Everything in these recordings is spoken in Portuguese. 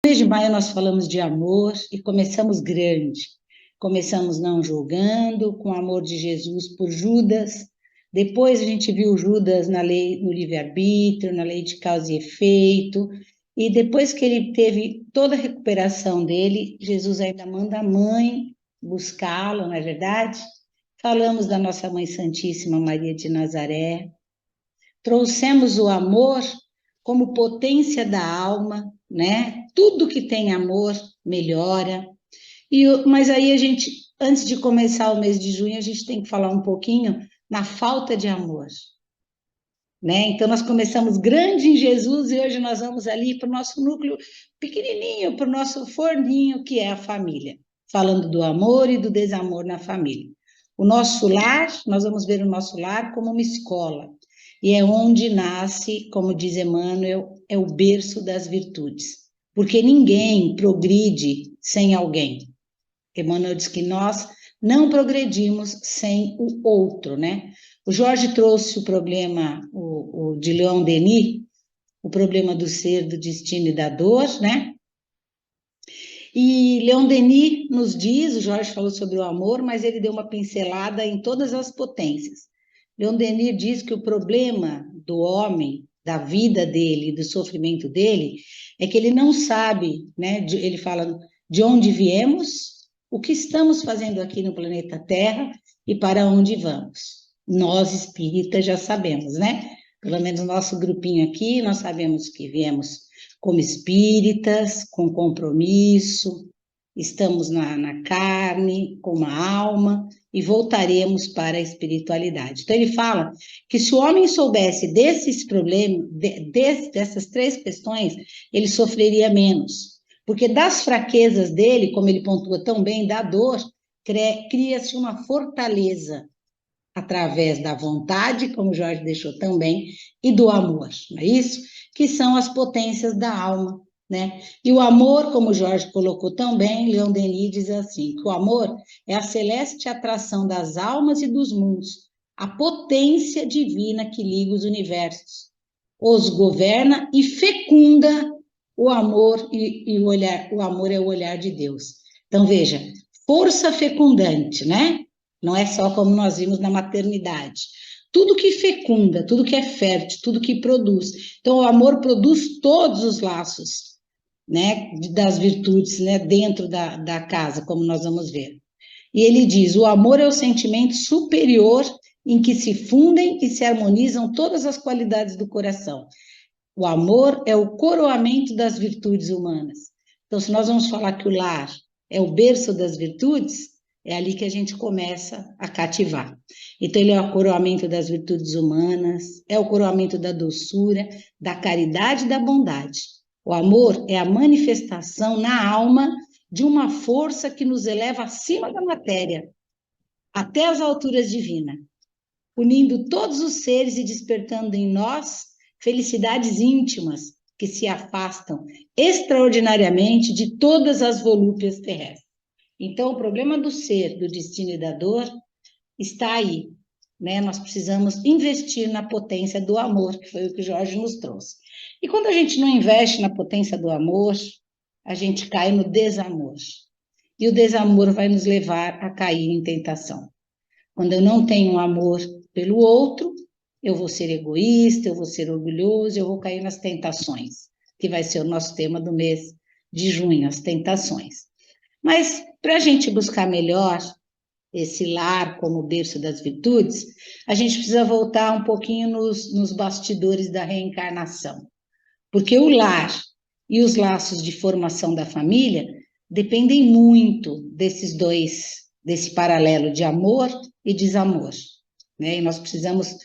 No mês de maio nós falamos de amor e começamos grande. Começamos não julgando, com o amor de Jesus por Judas. Depois a gente viu Judas na lei, no livre-arbítrio, na lei de causa e efeito. E depois que ele teve toda a recuperação dele, Jesus ainda manda a mãe buscá-lo, não é verdade? Falamos da nossa Mãe Santíssima Maria de Nazaré. Trouxemos o amor como potência da alma, né? Tudo que tem amor melhora. Mas aí a gente, antes de começar o mês de junho, a gente tem que falar um pouquinho na falta de amor, né? Então nós começamos grande em Jesus e hoje nós vamos ali para o nosso núcleo pequenininho, para o nosso forninho que é a família, falando do amor e do desamor na família. O nosso lar, nós vamos ver o nosso lar como uma escola, e é onde nasce, como diz Emmanuel, é o berço das virtudes, porque ninguém progride sem alguém. Emmanuel diz que nós não progredimos sem o outro, né? O Jorge trouxe o problema, o de Leon Denis, o problema do ser, do destino e da dor, né? E Leon Denis nos diz, o Jorge falou sobre o amor, mas ele deu uma pincelada em todas as potências. Leon Denis diz que o problema do homem, da vida dele, do sofrimento dele, é que ele não sabe, né? Ele fala de onde viemos, o que estamos fazendo aqui no planeta Terra e para onde vamos. Nós espíritas já sabemos, né? Pelo menos no nosso grupinho aqui, nós sabemos que viemos como espíritas, com compromisso, estamos na carne, com uma alma, e voltaremos para a espiritualidade. Então, ele fala que se o homem soubesse desses problemas, dessas três questões, ele sofreria menos. Porque das fraquezas dele, como ele pontua tão bem, da dor, cria-se uma fortaleza através da vontade, como Jorge deixou também, e do amor, não é isso? Que são as potências da alma, né? E o amor, como Jorge colocou tão bem, Leon Denis diz assim, que o amor é a celeste atração das almas e dos mundos, a potência divina que liga os universos, os governa e fecunda o amor e o olhar, o amor é o olhar de Deus. Então, veja, força fecundante, né? Não é só como nós vimos na maternidade. Tudo que fecunda, tudo que é fértil, tudo que produz. Então, o amor produz todos os laços, né, das virtudes, né, dentro da casa, como nós vamos ver. E ele diz: o amor é o sentimento superior em que se fundem e se harmonizam todas as qualidades do coração. O amor é o coroamento das virtudes humanas. Então, se nós vamos falar que o lar é o berço das virtudes, é ali que a gente começa a cativar. Então, ele é o coroamento das virtudes humanas, é o coroamento da doçura, da caridade e da bondade. O amor é a manifestação na alma de uma força que nos eleva acima da matéria, até as alturas divinas, unindo todos os seres e despertando em nós felicidades íntimas que se afastam extraordinariamente de todas as volúpias terrestres. Então, o problema do ser, do destino e da dor está aí, né? Nós precisamos investir na potência do amor, que foi o que Jorge nos trouxe. E quando a gente não investe na potência do amor, a gente cai no desamor. E o desamor vai nos levar a cair em tentação. Quando eu não tenho amor pelo outro, eu vou ser egoísta, eu vou ser orgulhoso, eu vou cair nas tentações, que vai ser o nosso tema do mês de junho, as tentações. Mas para a gente buscar melhor esse lar como berço das virtudes, a gente precisa voltar um pouquinho nos bastidores da reencarnação. Porque o lar e os laços de formação da família dependem muito desses dois, desse paralelo de amor e desamor, né? E nós precisamos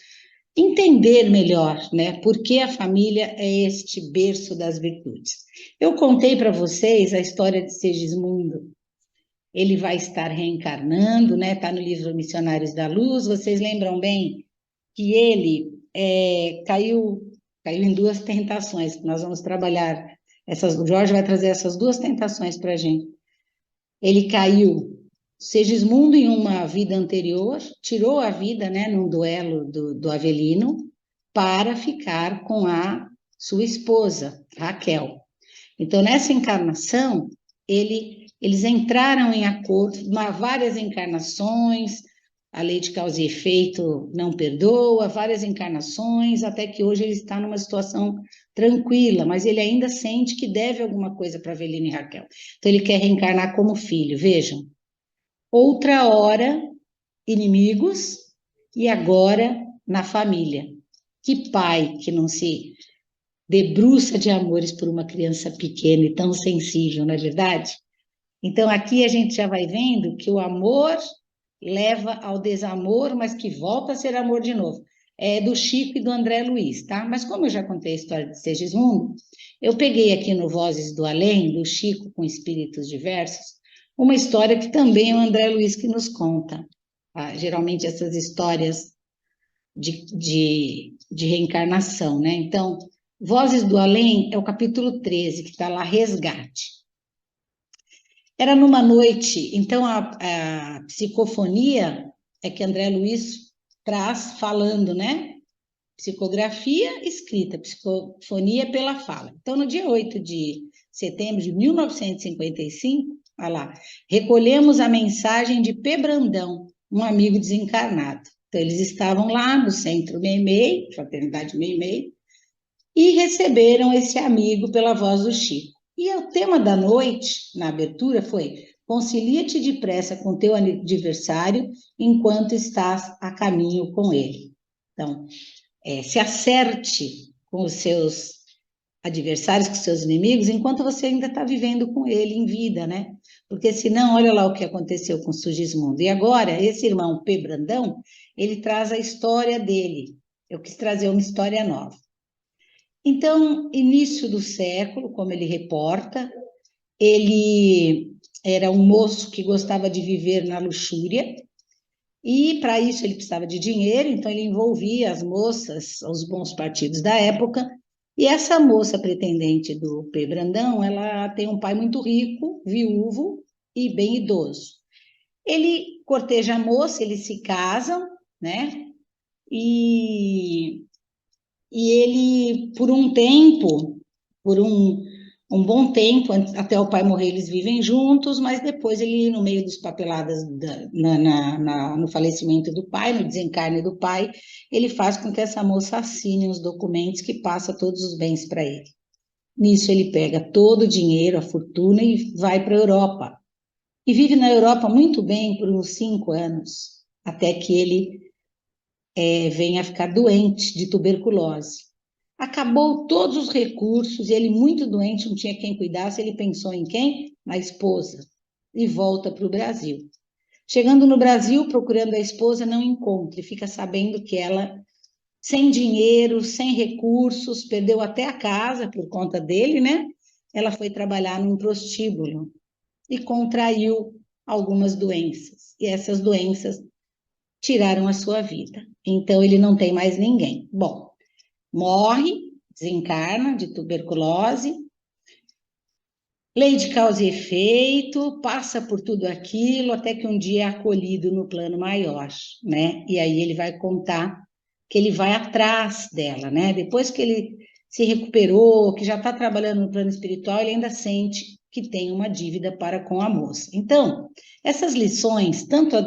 entender melhor, né, por que a família é este berço das virtudes. Eu contei para vocês a história de Segismundo. Ele vai estar reencarnando, né? Está no livro Missionários da Luz. Vocês lembram bem que ele caiu em duas tentações. Nós vamos trabalhar essas. O Jorge vai trazer essas duas tentações para a gente. Ele caiu, Segismundo, em uma vida anterior, tirou a vida, né, num duelo do Avelino, para ficar com a sua esposa, Raquel. Então, nessa encarnação, eles entraram em acordo, várias encarnações, a lei de causa e efeito não perdoa, várias encarnações, até que hoje ele está numa situação tranquila, mas ele ainda sente que deve alguma coisa para Avelina e Raquel. Então, ele quer reencarnar como filho, vejam. Outra hora, inimigos, e agora na família. Que pai que não se debruça de amores por uma criança pequena e tão sensível, não é verdade? Então, aqui a gente já vai vendo que o amor leva ao desamor, mas que volta a ser amor de novo. É do Chico e do André Luiz, tá? Mas como eu já contei a história de Segismundo, eu peguei aqui no Vozes do Além, do Chico com Espíritos Diversos, uma história que também é o André Luiz que nos conta. Tá? Geralmente essas histórias de reencarnação, né? Então, Vozes do Além é o capítulo 13, que está lá, Resgate. Era numa noite, então a psicofonia é que André Luiz traz falando, né? Psicografia escrita, psicofonia pela fala. Então, no dia 8 de setembro de 1955, olha lá, recolhemos a mensagem de P. Brandão, um amigo desencarnado. Então, eles estavam lá no Centro Meimei, Fraternidade Meimei, e receberam esse amigo pela voz do Chico. E o tema da noite, na abertura, foi: concilia-te depressa com teu adversário enquanto estás a caminho com ele. Então, se acerte com os seus adversários, com os seus inimigos, enquanto você ainda está vivendo com ele em vida, né? Porque senão, olha lá o que aconteceu com Sigismundo. E agora, esse irmão P. Brandão, ele traz a história dele. Eu quis trazer uma história nova. Então, início do século, como ele reporta, ele era um moço que gostava de viver na luxúria, e para isso ele precisava de dinheiro, então ele envolvia as moças, os bons partidos da época, e essa moça pretendente do P. Brandão, ela tem um pai muito rico, viúvo e bem idoso. Ele corteja a moça, eles se casam, né? E ele, por um tempo, por um bom tempo, até o pai morrer, eles vivem juntos, mas depois ele, no meio dos papeladas, no falecimento do pai, no desencarne do pai, ele faz com que essa moça assine os documentos que passa todos os bens para ele. Nisso ele pega todo o dinheiro, a fortuna e vai para a Europa. E vive na Europa muito bem por uns 5 anos, até que ele vem a ficar doente de tuberculose. Acabou todos os recursos, e ele muito doente, não tinha quem cuidasse, ele pensou em quem? Na esposa, e volta para o Brasil. Chegando no Brasil, procurando a esposa, não encontra, e fica sabendo que ela, sem dinheiro, sem recursos, perdeu até a casa por conta dele, né? Ela foi trabalhar num prostíbulo e contraiu algumas doenças, e essas doenças tiraram a sua vida. Então, ele não tem mais ninguém. Bom, morre, desencarna de tuberculose, lei de causa e efeito, passa por tudo aquilo, até que um dia é acolhido no plano maior, né? E aí ele vai contar que ele vai atrás dela, né? Depois que ele se recuperou, que já está trabalhando no plano espiritual, ele ainda sente que tem uma dívida para com a moça. Então, essas lições, tanto a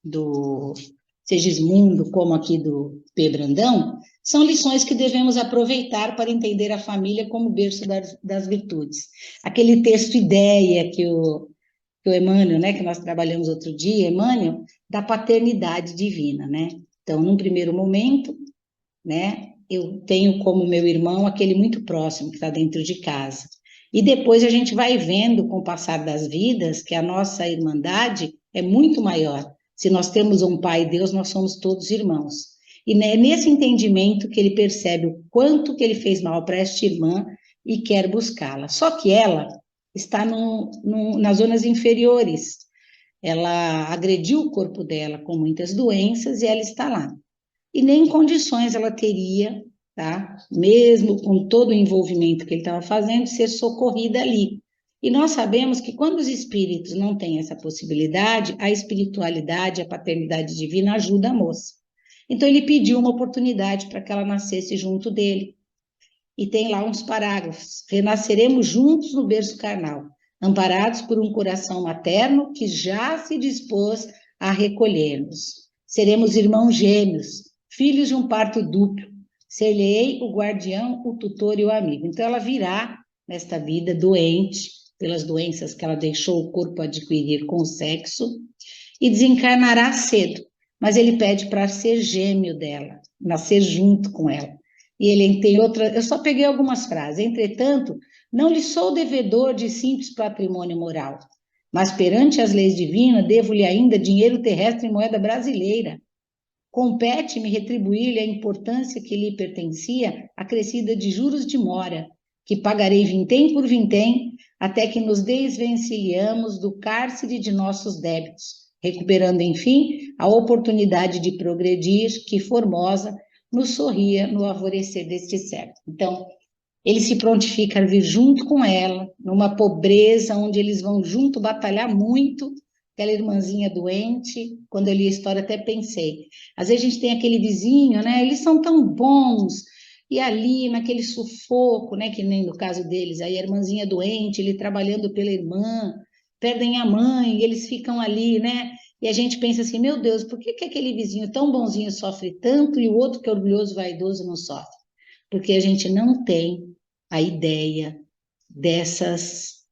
do Segismundo como aqui do P. Brandão, são lições que devemos aproveitar para entender a família como berço das virtudes. Aquele texto ideia que o Emmanuel, né, que nós trabalhamos outro dia, Emmanuel, da paternidade divina, né? Então, num primeiro momento, né, eu tenho como meu irmão aquele muito próximo que está dentro de casa. E depois a gente vai vendo, com o passar das vidas, que a nossa irmandade é muito maior. Se nós temos um Pai Deus, nós somos todos irmãos. E é nesse entendimento que ele percebe o quanto que ele fez mal para esta irmã e quer buscá-la. Só que ela está nas zonas inferiores. Ela agrediu o corpo dela com muitas doenças e ela está lá. E nem condições ela teria, tá? Mesmo com todo o envolvimento que ele estava fazendo, ser socorrida ali. E nós sabemos que quando os espíritos não têm essa possibilidade, a espiritualidade, a paternidade divina ajuda a moça. Então ele pediu uma oportunidade para que ela nascesse junto dele. e tem lá uns parágrafos. Renasceremos juntos no berço carnal, amparados por um coração materno que já se dispôs a recolher-nos. Seremos irmãos gêmeos, filhos de um parto duplo. Ser-lhe-ei o guardião, o tutor e o amigo. Então, ela virá nesta vida doente, pelas doenças que ela deixou o corpo adquirir com o sexo, e desencarnará cedo. Mas ele pede para ser gêmeo dela, nascer junto com ela. E ele tem outra, eu só peguei algumas frases. Entretanto, não lhe sou devedor de simples patrimônio moral, mas perante as leis divinas devo-lhe ainda dinheiro terrestre em moeda brasileira. Compete-me retribuir-lhe a importância que lhe pertencia, acrescida de juros de mora, que pagarei vintém por vintém, até que nos desvencilhamos do cárcere de nossos débitos, recuperando, enfim, a oportunidade de progredir, que Formosa nos sorria no alvorecer deste século. Então, ele se prontifica a vir junto com ela, numa pobreza onde eles vão junto batalhar muito. Aquela irmãzinha doente, quando eu li a história até pensei, às vezes a gente tem aquele vizinho, né, eles são tão bons, e ali naquele sufoco, né, que nem no caso deles, aí a irmãzinha doente, ele trabalhando pela irmã, perdem a mãe, e eles ficam ali, né, e a gente pensa assim, meu Deus, por que aquele vizinho tão bonzinho sofre tanto e o outro que é orgulhoso, vaidoso não sofre? Porque a gente não tem a ideia dessas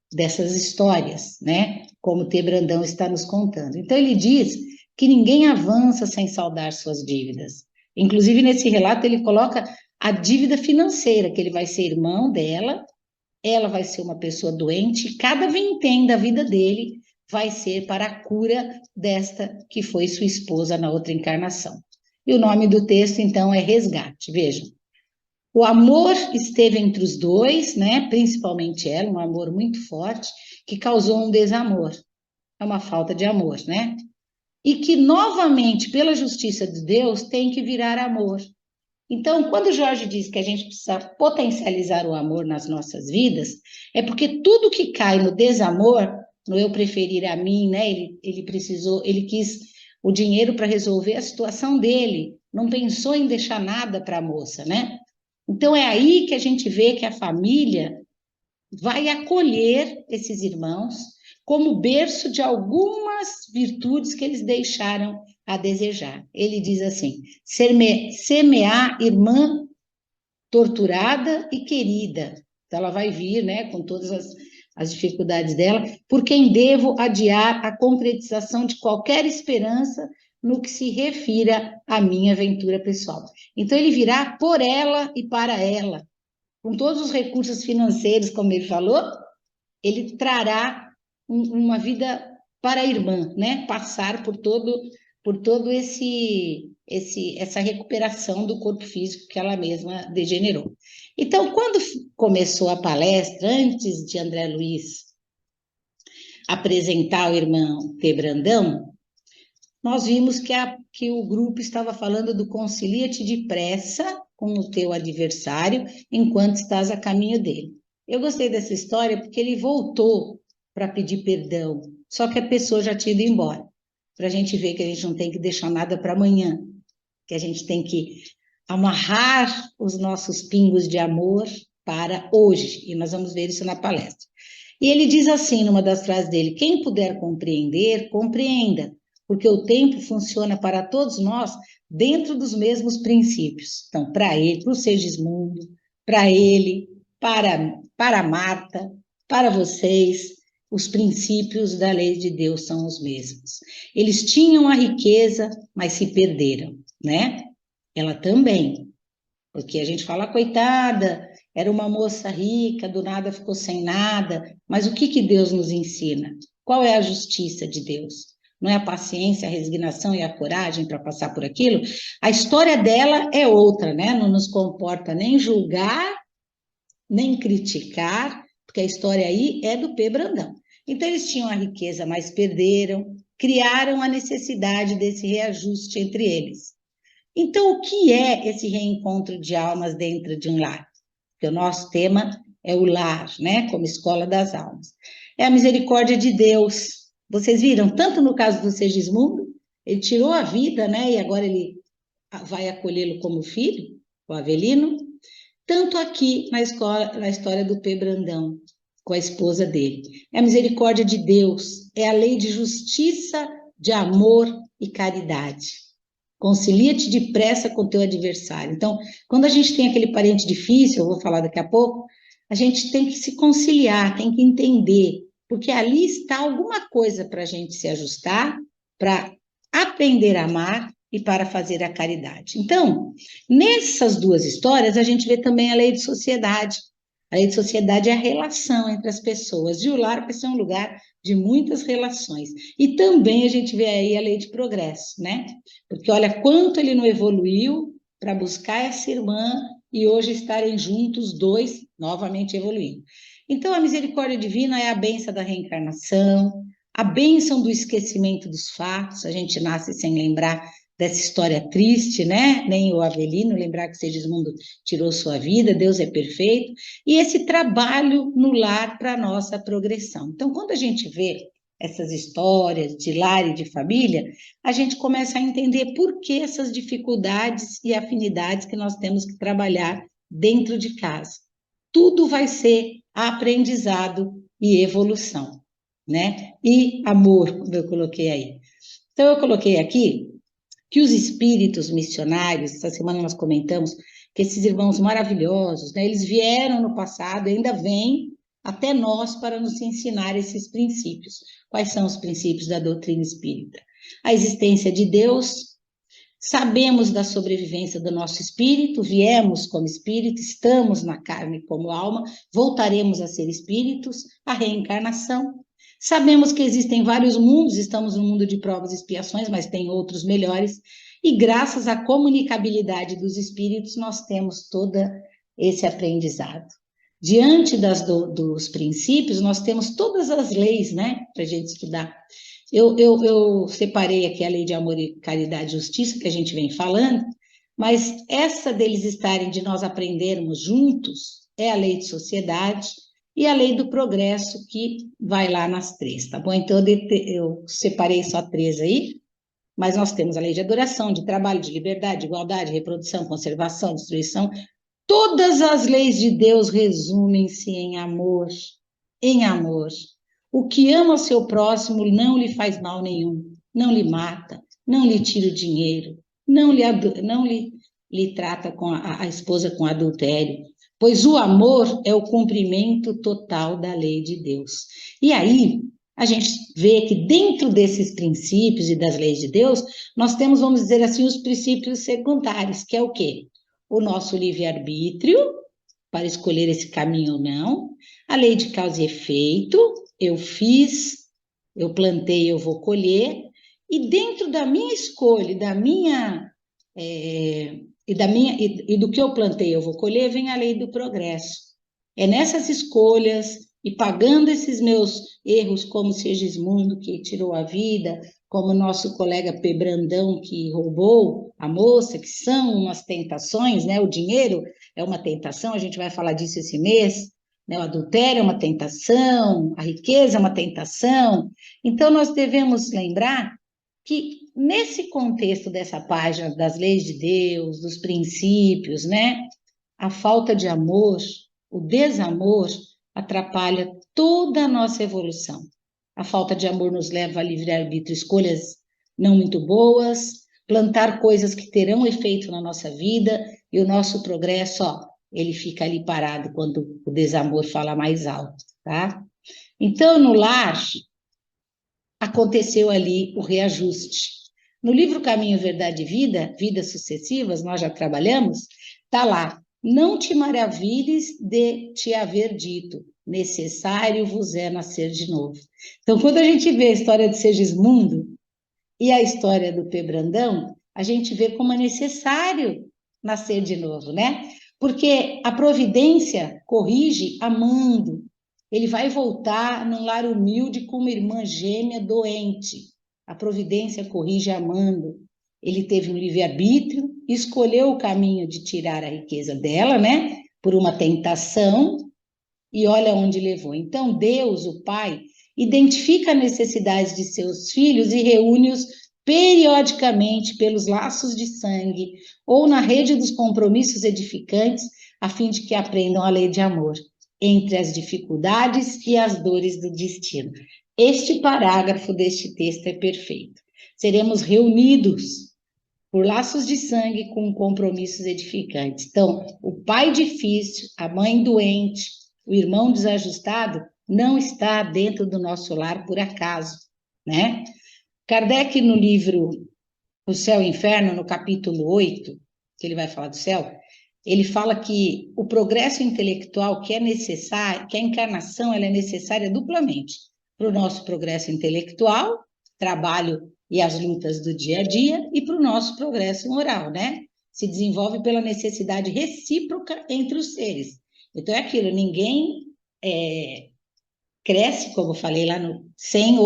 histórias, né? Como T. Brandão está nos contando. Então, ele diz que ninguém avança sem saldar suas dívidas. Inclusive, nesse relato, ele coloca a dívida financeira, que ele vai ser irmão dela, ela vai ser uma pessoa doente, e cada vintém da vida dele vai ser para a cura desta que foi sua esposa na outra encarnação. E o nome do texto, então, é Resgate. Vejam. O amor esteve entre os dois, né? Principalmente ela, um amor muito forte, que causou um desamor. É uma falta de amor, né? E que, novamente, pela justiça de Deus, tem que virar amor. Então, quando Jorge diz que a gente precisa potencializar o amor nas nossas vidas, é porque tudo que cai no desamor, no eu preferir a mim, né? Ele quis o dinheiro para resolver a situação dele, não pensou em deixar nada para a moça, né? Então, é aí que a gente vê que a família vai acolher esses irmãos como berço de algumas virtudes que eles deixaram a desejar. Ele diz assim: semear irmã torturada e querida. Então, ela vai vir, né, com todas as dificuldades dela, por quem devo adiar a concretização de qualquer esperança no que se refira à minha aventura pessoal. Então, ele virá por ela e para ela, com todos os recursos financeiros, como ele falou, ele trará uma vida para a irmã, né? Passar por todo essa recuperação do corpo físico que ela mesma degenerou. Então, quando começou a palestra, antes de André Luiz apresentar o irmão T. Brandão, nós vimos que o grupo estava falando do concilia-te depressa com o teu adversário enquanto estás a caminho dele. Eu gostei dessa história porque ele voltou para pedir perdão, só que a pessoa já tinha ido embora. Para a gente ver que a gente não tem que deixar nada para amanhã, que a gente tem que amarrar os nossos pingos de amor para hoje, e nós vamos ver isso na palestra. E ele diz assim, numa das frases dele: quem puder compreender, compreenda, porque o tempo funciona para todos nós dentro dos mesmos princípios. Então, para ele, para o Segismundo, para ele, para Marta, para vocês, os princípios da lei de Deus são os mesmos. Eles tinham a riqueza, mas se perderam, né? Ela também, porque a gente fala, coitada, era uma moça rica, do nada ficou sem nada, mas o que Deus nos ensina? Qual é a justiça de Deus? Não é a paciência, a resignação e a coragem para passar por aquilo? A história dela é outra, né? Não nos comporta nem julgar, nem criticar, porque a história aí é do P. Brandão. Então, eles tinham a riqueza, mas perderam, criaram a necessidade desse reajuste entre eles. Então, o que é esse reencontro de almas dentro de um lar? Porque o nosso tema é o lar, né? Como escola das almas. É a misericórdia de Deus. Vocês viram, tanto no caso do Segismundo, ele tirou a vida, né? E agora ele vai acolhê-lo como filho, o Avelino. Tanto aqui na história do P. Brandão, com a esposa dele. É a misericórdia de Deus, é a lei de justiça, de amor e caridade. Concilia-te depressa com teu adversário. Então, quando a gente tem aquele parente difícil, eu vou falar daqui a pouco, a gente tem que se conciliar, tem que entender, porque ali está alguma coisa para a gente se ajustar, para aprender a amar e para fazer a caridade. Então, nessas duas histórias, a gente vê também a lei de sociedade. A lei de sociedade é a relação entre as pessoas, e o lar vai ser um lugar de muitas relações. E também a gente vê aí a lei de progresso, né? Porque olha quanto ele não evoluiu para buscar essa irmã e hoje estarem juntos, dois novamente evoluindo. Então, a misericórdia divina é a bênção da reencarnação, a bênção do esquecimento dos fatos, a gente nasce sem lembrar dessa história triste, né? Nem o Avelino lembrar que Segismundo tirou sua vida, Deus é perfeito, e esse trabalho no lar para a nossa progressão. Então, quando a gente vê essas histórias de lar e de família, a gente começa a entender por que essas dificuldades e afinidades que nós temos que trabalhar dentro de casa. Tudo vai ser aprendizado e evolução, né? E amor, como eu coloquei aí. Então, eu coloquei aqui que os espíritos missionários, essa semana nós comentamos que esses irmãos maravilhosos, né, eles vieram no passado e ainda vêm até nós para nos ensinar esses princípios. Quais são os princípios da doutrina espírita? A existência de Deus, sabemos da sobrevivência do nosso espírito, viemos como espírito, estamos na carne como alma, voltaremos a ser espíritos, a reencarnação. Sabemos que existem vários mundos, estamos no mundo de provas e expiações, mas tem outros melhores, e graças à comunicabilidade dos espíritos, nós temos todo esse aprendizado. Diante dos princípios, nós temos todas as leis, né, para a gente estudar. Eu separei aqui a lei de amor e caridade e justiça, que a gente vem falando, mas essa deles estarem, de nós aprendermos juntos, é a lei de sociedade, e a lei do progresso, que vai lá nas três, tá bom? Então, eu separei só três aí, mas nós temos a lei de adoração, de trabalho, de liberdade, de igualdade, reprodução, conservação, destruição. Todas as leis de Deus resumem-se em amor, em amor. O que ama o seu próximo não lhe faz mal nenhum, não lhe mata, não lhe tira o dinheiro, não lhe trata com a esposa com adultério, pois o amor é o cumprimento total da lei de Deus. E aí, a gente vê que dentro desses princípios e das leis de Deus, nós temos, vamos dizer assim, os princípios secundários, que é o quê? O nosso livre-arbítrio, para escolher esse caminho ou não, a lei de causa e efeito, eu fiz, eu plantei, eu vou colher, e dentro da minha escolha, e do que eu plantei, eu vou colher, vem a lei do progresso. É nessas escolhas e pagando esses meus erros, como Segismundo, que tirou a vida, como o nosso colega P. Brandão, que roubou a moça, que são umas tentações, né? O dinheiro é uma tentação, a gente vai falar disso esse mês, né? O adultério é uma tentação, a riqueza é uma tentação. Então, nós devemos lembrar que nesse contexto dessa página das leis de Deus, dos princípios, né? A falta de amor, o desamor atrapalha toda a nossa evolução. A falta de amor nos leva a livre-arbítrio, escolhas não muito boas, plantar coisas que terão efeito na nossa vida, e o nosso progresso, ó, ele fica ali parado quando o desamor fala mais alto, tá? Então, no lar, aconteceu ali o reajuste. No livro Caminho, Verdade e Vida, Vidas Sucessivas, nós já trabalhamos, tá lá, não te maravilhes de te haver dito, necessário vos é nascer de novo. Então, quando a gente vê a história de Segismundo e a história do P. Brandão, a gente vê como é necessário nascer de novo, né? Porque a providência corrige amando. Ele vai voltar num lar humilde com uma irmã gêmea doente. A providência corrige amando. Ele teve um livre-arbítrio, escolheu o caminho de tirar a riqueza dela, né? Por uma tentação, e olha onde levou. Então, Deus, o Pai, identifica a necessidade de seus filhos e reúne-os periodicamente pelos laços de sangue ou na rede dos compromissos edificantes a fim de que aprendam a lei de amor entre as dificuldades e as dores do destino. Este parágrafo deste texto é perfeito. Seremos reunidos por laços de sangue com compromissos edificantes. Então, o pai difícil, a mãe doente, o irmão desajustado, não está dentro do nosso lar por acaso, né? Kardec, no livro O Céu e o Inferno, no capítulo 8, que ele vai falar do céu, ele fala que o progresso intelectual que é necessário, que a encarnação ela é necessária duplamente para o nosso progresso intelectual, trabalho e as lutas do dia a dia, e para o nosso progresso moral, né? Se desenvolve pela necessidade recíproca entre os seres. Então é aquilo, ninguém cresce, como eu falei lá, sem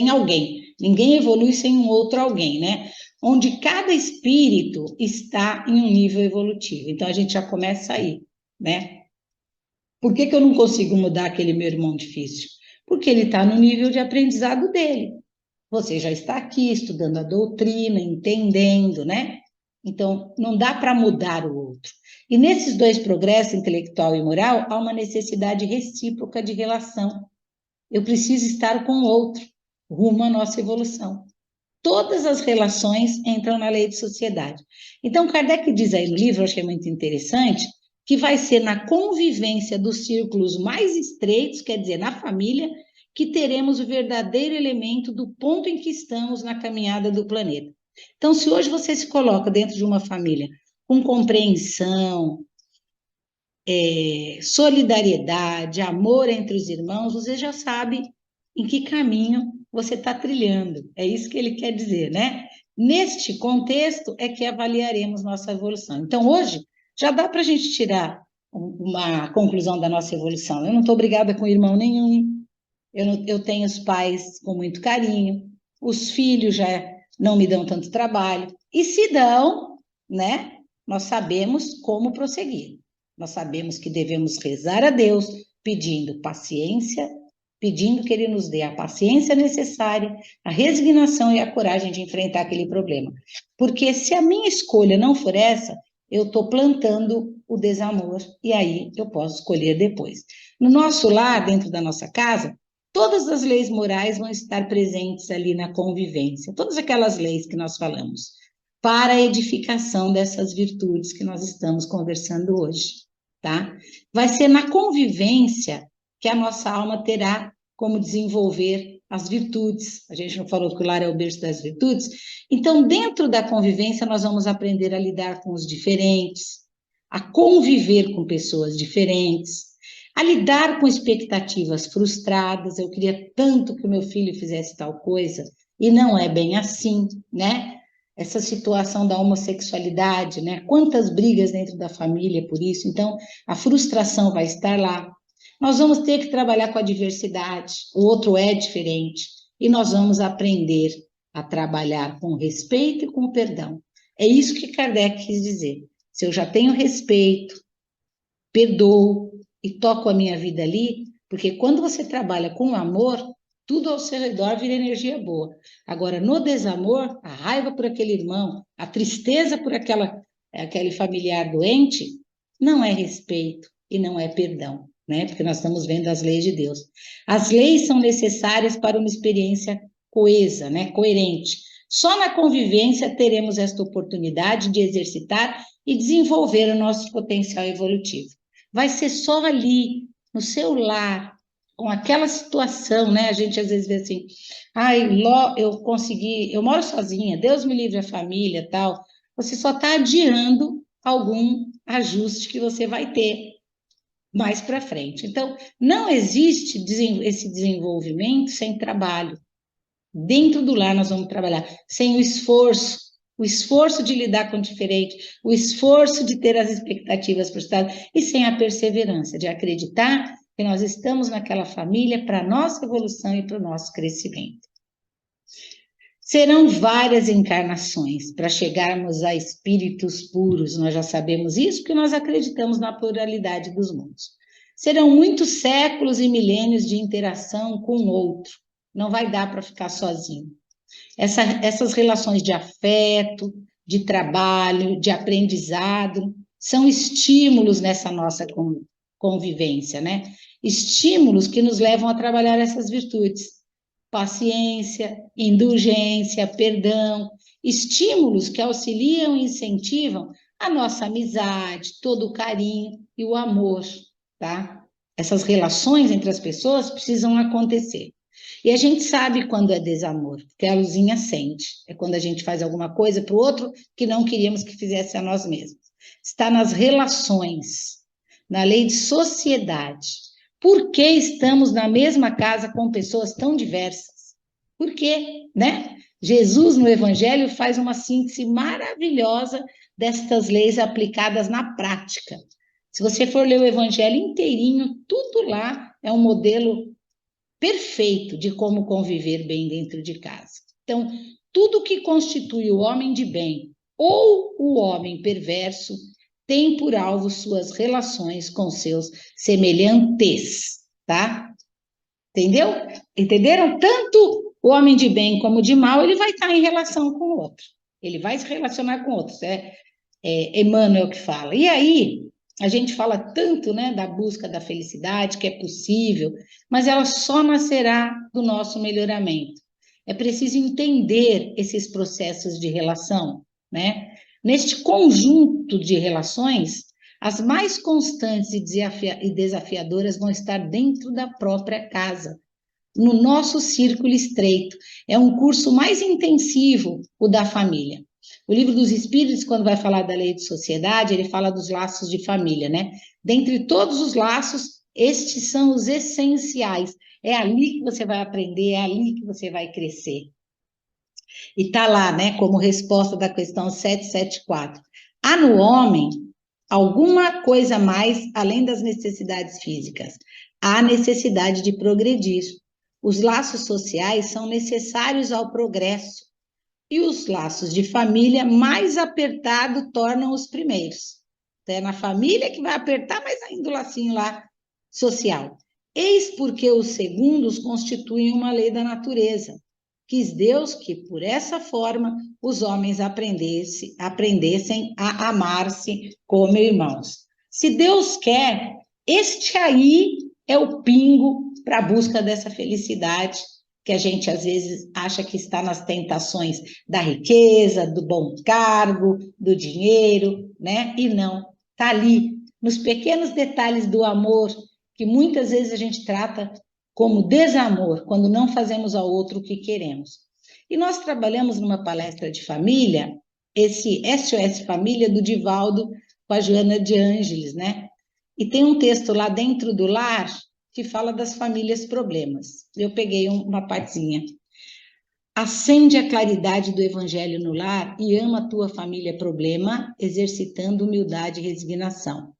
alguém. Ninguém evolui sem um outro alguém, né? Onde cada espírito está em um nível evolutivo. Então, a gente já começa aí, né? Por que eu não consigo mudar aquele meu irmão difícil? Porque ele está no nível de aprendizado dele. Você já está aqui estudando a doutrina, entendendo, né? Então, não dá para mudar o outro. E nesses dois progressos, intelectual e moral, há uma necessidade recíproca de relação. Eu preciso estar com o outro, rumo à nossa evolução. Todas as relações entram na lei de sociedade. Então, Kardec diz aí no livro, eu achei muito interessante, que vai ser na convivência dos círculos mais estreitos, quer dizer, na família, que teremos o verdadeiro elemento do ponto em que estamos na caminhada do planeta. Então, se hoje você se coloca dentro de uma família com compreensão, solidariedade, amor entre os irmãos, você já sabe em que caminho você está trilhando. É isso que ele quer dizer, né? Neste contexto é que avaliaremos nossa evolução. Então, hoje, já dá para a gente tirar uma conclusão da nossa evolução. Eu não estou brigada com irmão nenhum, eu tenho os pais com muito carinho, os filhos já não me dão tanto trabalho, e se dão, né? Nós sabemos como prosseguir. Nós sabemos que devemos rezar a Deus, pedindo paciência, pedindo que Ele nos dê a paciência necessária, a resignação e a coragem de enfrentar aquele problema. Porque se a minha escolha não for essa, eu estou plantando o desamor, e aí eu posso escolher depois. No nosso lar, dentro da nossa casa, todas as leis morais vão estar presentes ali na convivência, todas aquelas leis que nós falamos, para a edificação dessas virtudes que nós estamos conversando hoje, tá? Vai ser na convivência que a nossa alma terá como desenvolver as virtudes. A gente não falou que o lar é o berço das virtudes? Então, dentro da convivência, nós vamos aprender a lidar com os diferentes, a conviver com pessoas diferentes, a lidar com expectativas frustradas. Eu queria tanto que o meu filho fizesse tal coisa, e não é bem assim, né? Essa situação da homossexualidade, né? Quantas brigas dentro da família por isso. Então, a frustração vai estar lá. Nós vamos ter que trabalhar com a diversidade, o outro é diferente, e nós vamos aprender a trabalhar com respeito e com perdão. É isso que Kardec quis dizer. Se eu já tenho respeito, perdoo e toco a minha vida ali, porque quando você trabalha com amor, tudo ao seu redor vira energia boa. Agora, no desamor, a raiva por aquele irmão, a tristeza por aquele familiar doente, não é respeito e não é perdão, né? Porque nós estamos vendo as leis de Deus. As leis são necessárias para uma experiência coesa, né? Coerente. Só na convivência teremos esta oportunidade de exercitar e desenvolver o nosso potencial evolutivo. Vai ser só ali, no seu lar, com aquela situação, né? A gente às vezes vê assim, eu moro sozinha, Deus me livre a família, tal. Você só está adiando algum ajuste que você vai ter mais para frente. Então, não existe esse desenvolvimento sem trabalho. Dentro do lar nós vamos trabalhar, sem o esforço de lidar com o diferente, o esforço de ter as expectativas frustradas e sem a perseverança, de acreditar que nós estamos naquela família para a nossa evolução e para o nosso crescimento. Serão várias encarnações para chegarmos a espíritos puros, nós já sabemos isso, porque nós acreditamos na pluralidade dos mundos. Serão muitos séculos e milênios de interação com o outro, não vai dar para ficar sozinho. Essas relações de afeto, de trabalho, de aprendizado, são estímulos nessa nossa convivência, né? Estímulos que nos levam a trabalhar essas virtudes. Paciência, indulgência, perdão, estímulos que auxiliam e incentivam a nossa amizade, todo o carinho e o amor, tá? Essas relações entre as pessoas precisam acontecer. E a gente sabe quando é desamor, porque a luzinha sente. É quando a gente faz alguma coisa para o outro que não queríamos que fizesse a nós mesmos. Está nas relações, na lei de sociedade. Por que estamos na mesma casa com pessoas tão diversas? Por quê, né? Jesus, no Evangelho, faz uma síntese maravilhosa destas leis aplicadas na prática. Se você for ler o Evangelho inteirinho, tudo lá é um modelo perfeito de como conviver bem dentro de casa. Então, tudo que constitui o homem de bem ou o homem perverso tem por alvo suas relações com seus semelhantes, tá? Entendeu? Entenderam? Tanto o homem de bem como de mal, ele vai estar em relação com o outro. Ele vai se relacionar com outros. Emmanuel que fala. E aí, a gente fala tanto, né, da busca da felicidade, que é possível, mas ela só nascerá do nosso melhoramento. É preciso entender esses processos de relação, né? Neste conjunto de relações, as mais constantes e desafiadoras vão estar dentro da própria casa, no nosso círculo estreito. É um curso mais intensivo, o da família. O Livro dos Espíritos, quando vai falar da lei de sociedade, ele fala dos laços de família, né? Dentre todos os laços, estes são os essenciais. É ali que você vai aprender, é ali que você vai crescer. E tá lá, né, como resposta da questão 774. Há no homem alguma coisa mais além das necessidades físicas. Há necessidade de progredir. Os laços sociais são necessários ao progresso. E os laços de família mais apertado tornam os primeiros. É na família que vai apertar, mas ainda o lacinho lá social. Eis porque os segundos constituem uma lei da natureza. Quis Deus que, por essa forma, os homens aprendessem a amar-se como irmãos. Se Deus quer, este aí é o pingo para a busca dessa felicidade, que a gente às vezes acha que está nas tentações da riqueza, do bom cargo, do dinheiro, né? E não, está ali, nos pequenos detalhes do amor, que muitas vezes a gente trata como desamor, quando não fazemos ao outro o que queremos. E nós trabalhamos numa palestra de família, esse SOS Família do Divaldo com a Joana de Ângeles, né? E tem um texto lá dentro do lar que fala das famílias problemas. Eu peguei uma partezinha. Acende a claridade do evangelho no lar e ama a tua família problema, exercitando humildade e resignação.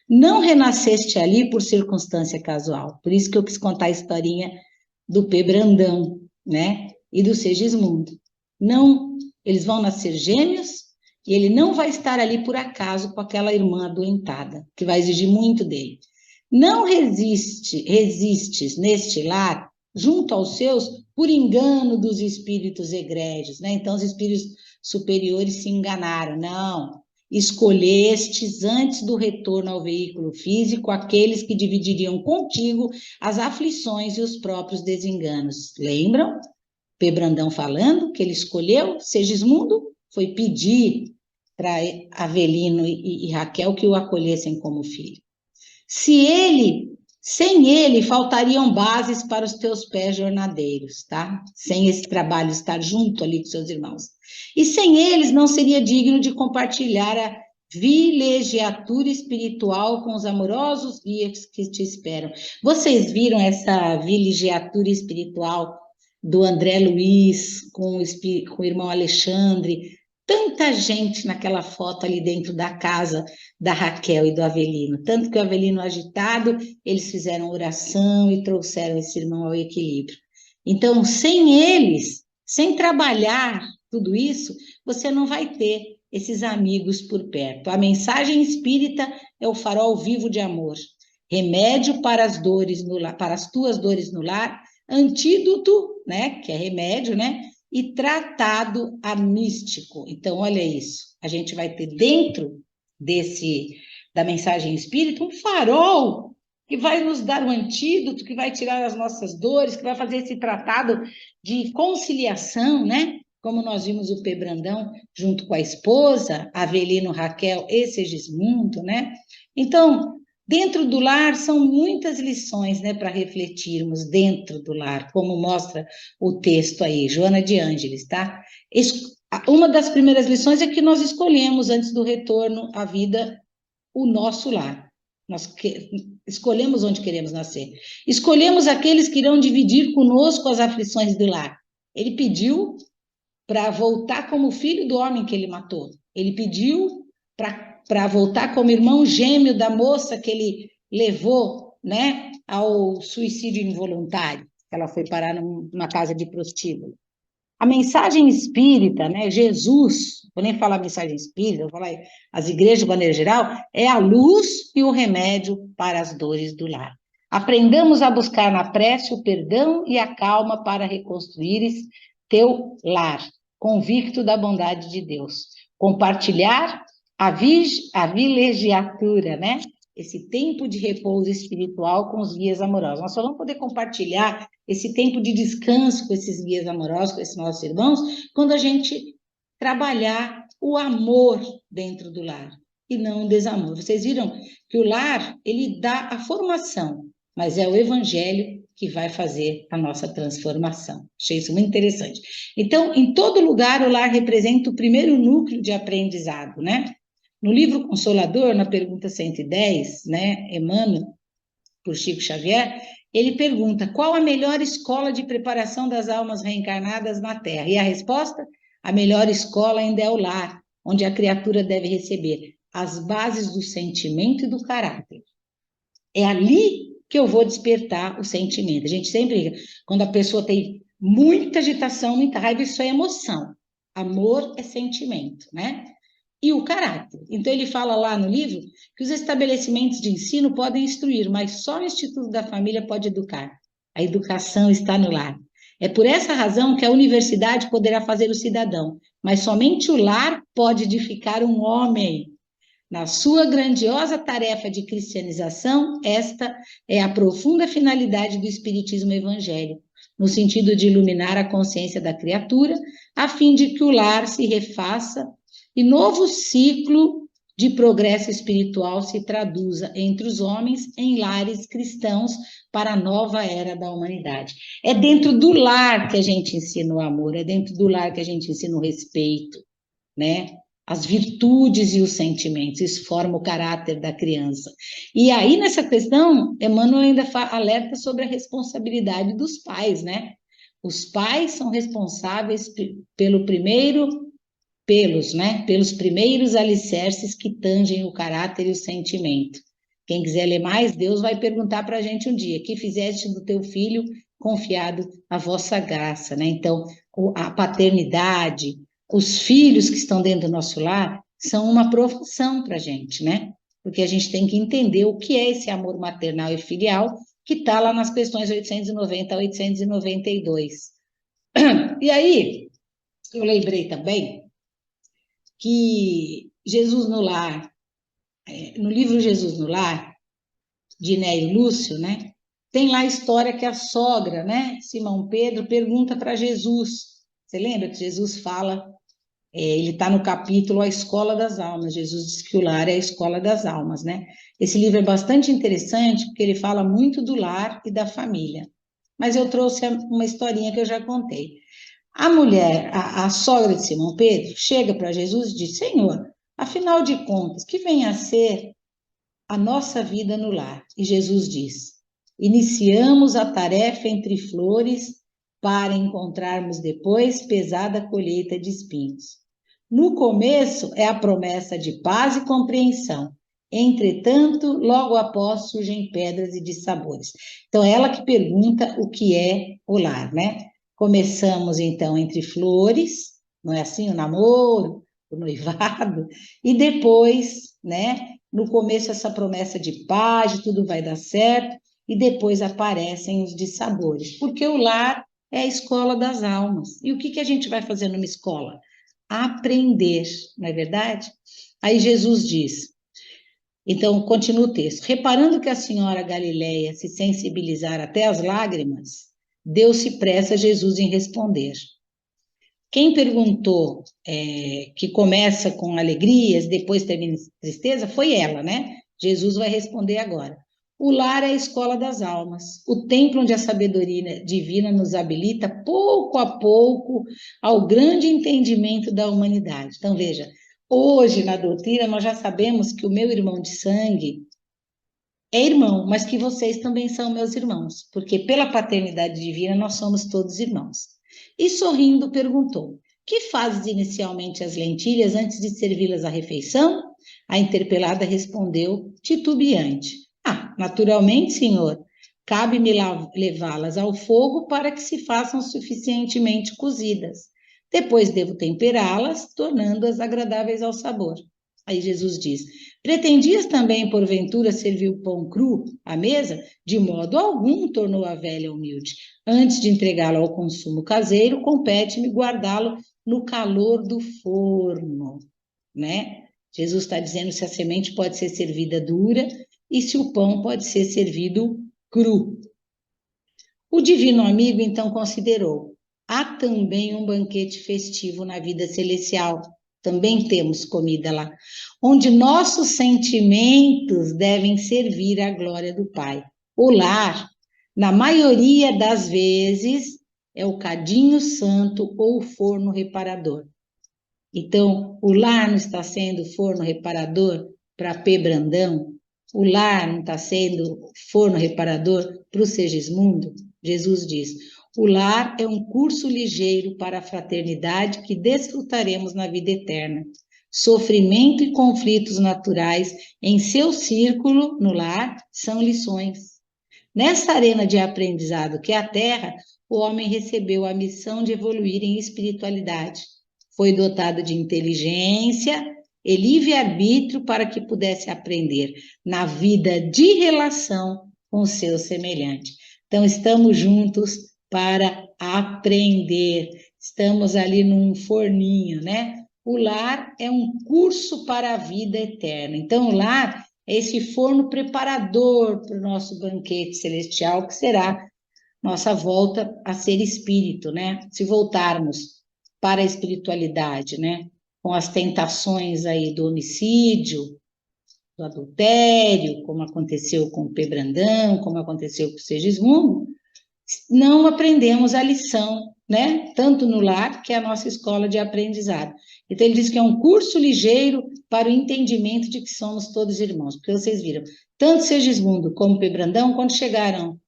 Não renasceste ali por circunstância casual. Por isso que eu quis contar a historinha do P. Brandão, né? E do Segismundo. Não, eles vão nascer gêmeos e ele não vai estar ali por acaso com aquela irmã adoentada, que vai exigir muito dele. Não resistes neste lar, junto aos seus, por engano dos espíritos egrégios, né? Então, os espíritos superiores se enganaram. Não, escolhestes antes do retorno ao veículo físico aqueles que dividiriam contigo as aflições e os próprios desenganos. Lembram? P. Brandão falando que ele escolheu Segismundo, foi pedir para Avelino e Raquel que o acolhessem como filho. Sem ele, faltariam bases para os teus pés jornadeiros, tá? Sem esse trabalho, estar junto ali com seus irmãos. E sem eles, não seria digno de compartilhar a vilegiatura espiritual com os amorosos guias que te esperam. Vocês viram essa vilegiatura espiritual do André Luiz com o irmão Alexandre? Tanta gente naquela foto ali dentro da casa da Raquel e do Avelino. Tanto que o Avelino agitado, eles fizeram oração e trouxeram esse irmão ao equilíbrio. Então, sem eles, sem trabalhar tudo isso, você não vai ter esses amigos por perto. A mensagem espírita é o farol vivo de amor. Remédio para as dores no lar, para as tuas dores no lar, antídoto, né, que é remédio, né? E tratado amístico. Então, olha isso, a gente vai ter dentro da mensagem espírita, um farol que vai nos dar um antídoto, que vai tirar as nossas dores, que vai fazer esse tratado de conciliação, né? Como nós vimos o P. Brandão junto com a esposa, Avelino Raquel e Segismundo, né? Então, dentro do lar são muitas lições, né, para refletirmos dentro do lar, como mostra o texto aí, Joana de Ângeles, tá? Uma das primeiras lições é que nós escolhemos, antes do retorno à vida, o nosso lar. Escolhemos onde queremos nascer. Escolhemos aqueles que irão dividir conosco as aflições do lar. Ele pediu para voltar como filho do homem que ele matou. Ele pediu para voltar como irmão gêmeo da moça que ele levou, né, ao suicídio involuntário. Ela foi parar numa casa de prostíbulo. A mensagem espírita, né, Jesus, vou nem falar mensagem espírita, vou falar as igrejas de maneira geral, é a luz e o remédio para as dores do lar. Aprendamos a buscar na prece o perdão e a calma para reconstruires teu lar, convicto da bondade de Deus. Compartilhar a vilegiatura, né? Esse tempo de repouso espiritual com os guias amorosos. Nós só vamos poder compartilhar esse tempo de descanso com esses guias amorosos, com esses nossos irmãos, quando a gente trabalhar o amor dentro do lar e não o desamor. Vocês viram que o lar, ele dá a formação, mas é o evangelho que vai fazer a nossa transformação. Achei isso muito interessante. Então, em todo lugar, o lar representa o primeiro núcleo de aprendizado, né? No livro Consolador, na pergunta 110, né, Emmanuel, por Chico Xavier, ele pergunta: qual a melhor escola de preparação das almas reencarnadas na Terra? E a resposta: a melhor escola ainda é o lar, onde a criatura deve receber as bases do sentimento e do caráter. É ali que eu vou despertar o sentimento. A gente sempre, quando a pessoa tem muita agitação, muita raiva, isso é emoção. Amor é sentimento, né? E o caráter. Então, ele fala lá no livro que os estabelecimentos de ensino podem instruir, mas só o Instituto da Família pode educar. A educação está no lar. É por essa razão que a universidade poderá fazer o cidadão, mas somente o lar pode edificar um homem. Na sua grandiosa tarefa de cristianização, esta é a profunda finalidade do Espiritismo evangélico, no sentido de iluminar a consciência da criatura, a fim de que o lar se refaça e novo ciclo de progresso espiritual se traduza entre os homens em lares cristãos para a nova era da humanidade. É dentro do lar que a gente ensina o amor, é dentro do lar que a gente ensina o respeito, né? As virtudes e os sentimentos, isso forma o caráter da criança. E aí, nessa questão, Emmanuel ainda alerta sobre a responsabilidade dos pais, né? Os pais são responsáveis pelos primeiros alicerces que tangem o caráter e o sentimento. Quem quiser ler mais, Deus vai perguntar para a gente um dia: que fizeste do teu filho confiado a vossa graça, né? Então, a paternidade, os filhos que estão dentro do nosso lar são uma provação para a gente, né? Porque a gente tem que entender o que é esse amor maternal e filial que está lá nas questões 890 a 892. E aí, eu lembrei também que Jesus no Lar, no livro Jesus no Lar, de Néio Lúcio, né? Tem lá a história que a sogra, né, Simão Pedro, pergunta para Jesus. Você lembra que Jesus fala, ele está no capítulo A Escola das Almas. Jesus diz que o lar é a escola das almas, né? Esse livro é bastante interessante porque ele fala muito do lar e da família. Mas eu trouxe uma historinha que eu já contei. A mulher, a sogra de Simão Pedro, chega para Jesus e diz: Senhor, afinal de contas, que vem a ser a nossa vida no lar? E Jesus diz: iniciamos a tarefa entre flores para encontrarmos depois pesada colheita de espinhos. No começo é a promessa de paz e compreensão. Entretanto, logo após surgem pedras e dissabores. Então, é ela que pergunta o que é o lar, né? Começamos, então, entre flores, não é assim? O namoro, o noivado, e depois, né? No começo, essa promessa de paz, de tudo vai dar certo, e depois aparecem os dissabores, porque o lar é a escola das almas. E o que a gente vai fazer numa escola? Aprender, não é verdade? Aí Jesus diz: Então, continua o texto. Reparando que a senhora Galileia se sensibilizara até as lágrimas, deu-se pressa Jesus em responder. Quem perguntou, que começa com alegrias, depois termina em tristeza, foi ela, né? Jesus vai responder agora. O lar é a escola das almas, o templo onde a sabedoria divina nos habilita pouco a pouco ao grande entendimento da humanidade. Então, veja, hoje na doutrina nós já sabemos que o meu irmão de sangue é irmão, mas que vocês também são meus irmãos, porque pela paternidade divina nós somos todos irmãos. E sorrindo perguntou: que fazes inicialmente as lentilhas antes de servi-las à refeição? A interpelada respondeu, titubeante: ah, naturalmente, senhor, cabe-me levá-las ao fogo para que se façam suficientemente cozidas. Depois devo temperá-las, tornando-as agradáveis ao sabor. Aí Jesus diz: pretendias também, porventura, servir o pão cru à mesa? De modo algum, tornou a velha humilde. Antes de entregá-lo ao consumo caseiro, compete-me guardá-lo no calor do forno, né? Jesus está dizendo se a semente pode ser servida dura e se o pão pode ser servido cru. O divino amigo, então, considerou: há também um banquete festivo na vida celestial. Também temos comida lá, onde nossos sentimentos devem servir à glória do Pai. O lar, na maioria das vezes, é o cadinho santo ou o forno reparador. Então, o lar não está sendo forno reparador para P. Brandão? O lar não está sendo forno reparador para o Segismundo? Jesus diz: o lar é um curso ligeiro para a fraternidade que desfrutaremos na vida eterna. Sofrimento e conflitos naturais em seu círculo no lar são lições. Nessa arena de aprendizado que é a Terra, o homem recebeu a missão de evoluir em espiritualidade. Foi dotado de inteligência e livre-arbítrio para que pudesse aprender na vida de relação com o seu semelhante. Então, estamos juntos para aprender. Estamos ali num forninho, né? O lar é um curso para a vida eterna. Então, o lar é esse forno preparador para o nosso banquete celestial, que será nossa volta a ser espírito, né? Se voltarmos para a espiritualidade, né? Com as tentações aí do homicídio, do adultério, como aconteceu com o P. Brandão, como aconteceu com o Segismundo, não aprendemos a lição, né? Tanto no lar, que é a nossa escola de aprendizado. Então, ele diz que é um curso ligeiro para o entendimento de que somos todos irmãos, porque vocês viram, tanto Segismundo como P. Brandão, quando chegaram,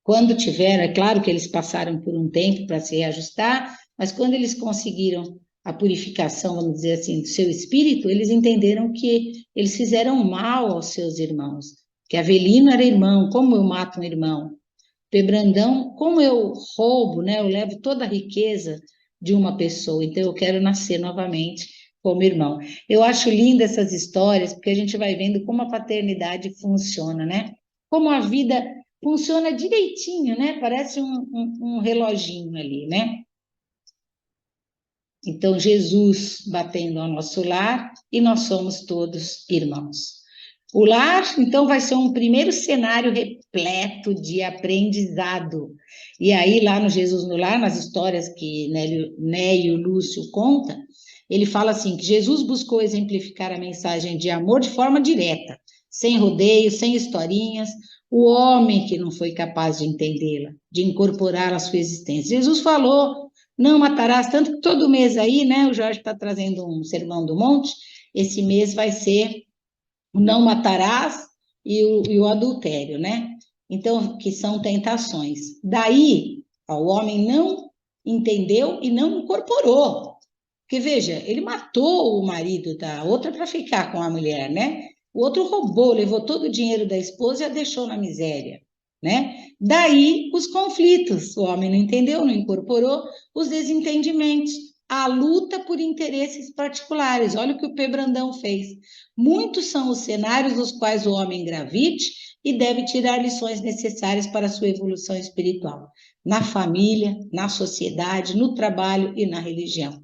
quando tiveram, é claro que eles passaram por um tempo para se reajustar, mas quando eles conseguiram a purificação, vamos dizer assim, do seu espírito, eles entenderam que eles fizeram mal aos seus irmãos, que Avelino era irmão, como eu mato um irmão? P. Brandão, como eu roubo, né? Eu levo toda a riqueza de uma pessoa, então eu quero nascer novamente como irmão. Eu acho linda essas histórias, porque a gente vai vendo como a paternidade funciona, né? Como a vida funciona direitinho, né? Parece um reloginho ali, né? Então, Jesus batendo ao nosso lar e nós somos todos irmãos. O lar, então, vai ser um primeiro cenário repleto de aprendizado. E aí, lá no Jesus no Lar, nas histórias que Neio Lúcio conta, ele fala assim, que Jesus buscou exemplificar a mensagem de amor de forma direta, sem rodeios, sem historinhas, o homem que não foi capaz de entendê-la, de incorporá-la à sua existência. Jesus falou, não matarás, tanto que todo mês aí, né, o Jorge está trazendo um sermão do monte, esse mês vai ser o não matarás e o adultério, né? Então, que são tentações. Daí, o homem não entendeu e não incorporou. Porque, veja, ele matou o marido da outra para ficar com a mulher, né? O outro roubou, levou todo o dinheiro da esposa e a deixou na miséria, né? Daí, os conflitos. O homem não entendeu, não incorporou, os desentendimentos, a luta por interesses particulares. Olha o que o P. Brandão fez. Muitos são os cenários nos quais o homem gravite e deve tirar lições necessárias para a sua evolução espiritual, na família, na sociedade, no trabalho e na religião.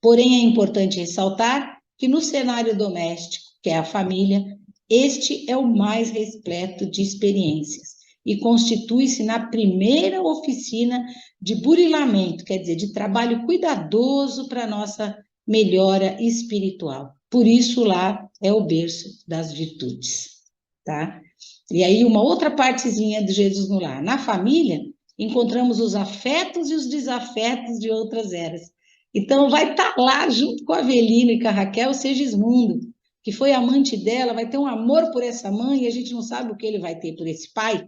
Porém, é importante ressaltar que no cenário doméstico, que é a família, este é o mais repleto de experiências e constitui-se na primeira oficina de burilamento, quer dizer, de trabalho cuidadoso para a nossa melhora espiritual. Por isso lá é o berço das virtudes, tá? E aí uma outra partezinha de Jesus no lar. Na família, encontramos os afetos e os desafetos de outras eras. Então vai estar lá junto com a Avelina e com a Raquel, o Segismundo, que foi amante dela, vai ter um amor por essa mãe e a gente não sabe o que ele vai ter por esse pai,